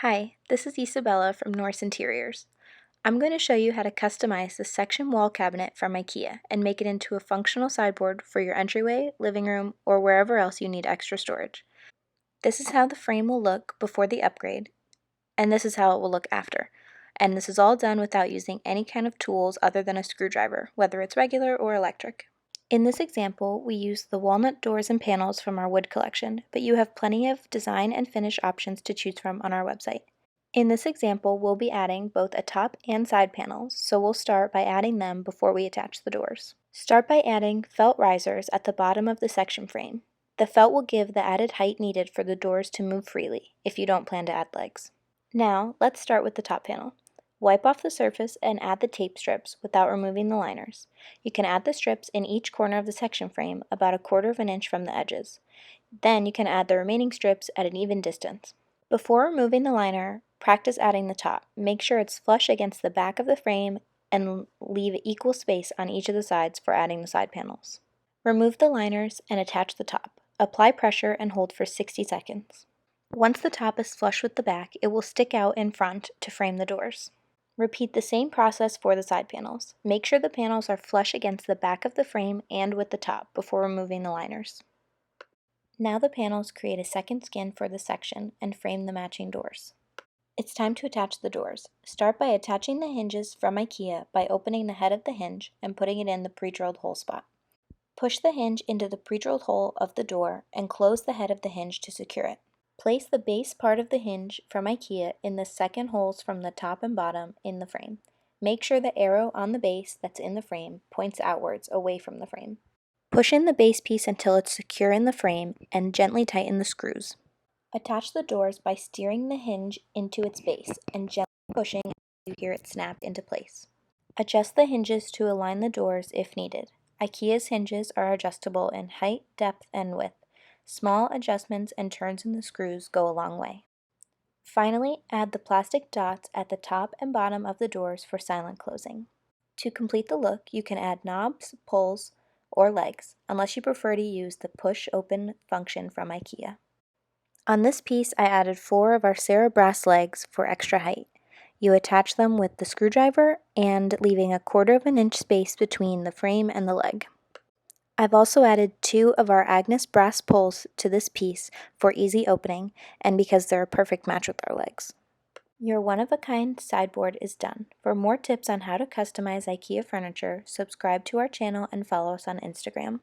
Hi, this is Isabella from Norse Interiors. I'm going to show you how to customize the section wall cabinet from IKEA and make it into a functional sideboard for your entryway, living room, or wherever else you need extra storage. This is how the frame will look before the upgrade, and this is how it will look after. And this is all done without using any kind of tools other than a screwdriver, whether it's regular or electric. In this example, we use the walnut doors and panels from our wood collection, but you have plenty of design and finish options to choose from on our website. In this example, we'll be adding both a top and side panels, so we'll start by adding them before we attach the doors. Start by adding felt risers at the bottom of the section frame. The felt will give the added height needed for the doors to move freely, if you don't plan to add legs. Now, let's start with the top panel. Wipe off the surface and add the tape strips without removing the liners. You can add the strips in each corner of the section frame, about 1/4 of an inch from the edges. Then you can add the remaining strips at an even distance. Before removing the liner, practice adding the top. Make sure it's flush against the back of the frame and leave equal space on each of the sides for adding the side panels. Remove the liners and attach the top. Apply pressure and hold for 60 seconds. Once the top is flush with the back, it will stick out in front to frame the doors. Repeat the same process for the side panels. Make sure the panels are flush against the back of the frame and with the top before removing the liners. Now the panels create a second skin for the section and frame the matching doors. It's time to attach the doors. Start by attaching the hinges from IKEA by opening the head of the hinge and putting it in the pre-drilled hole spot. Push the hinge into the pre-drilled hole of the door and close the head of the hinge to secure it. Place the base part of the hinge from IKEA in the second holes from the top and bottom in the frame. Make sure the arrow on the base that's in the frame points outwards away from the frame. Push in the base piece until it's secure in the frame and gently tighten the screws. Attach the doors by steering the hinge into its base and gently pushing until you hear it snap into place. Adjust the hinges to align the doors if needed. IKEA's hinges are adjustable in height, depth, and width. Small adjustments and turns in the screws go a long way. Finally, add the plastic dots at the top and bottom of the doors for silent closing. To complete the look, you can add knobs, pulls, or legs, unless you prefer to use the push-open function from IKEA. On this piece, I added 4 of our Sarah brass legs for extra height. You attach them with the screwdriver and leaving 1/4 of an inch space between the frame and the leg. I've also added 2 of our Agnes brass pulls to this piece for easy opening and because they're a perfect match with our legs. Your one-of-a-kind sideboard is done. For more tips on how to customize IKEA furniture, subscribe to our channel and follow us on Instagram.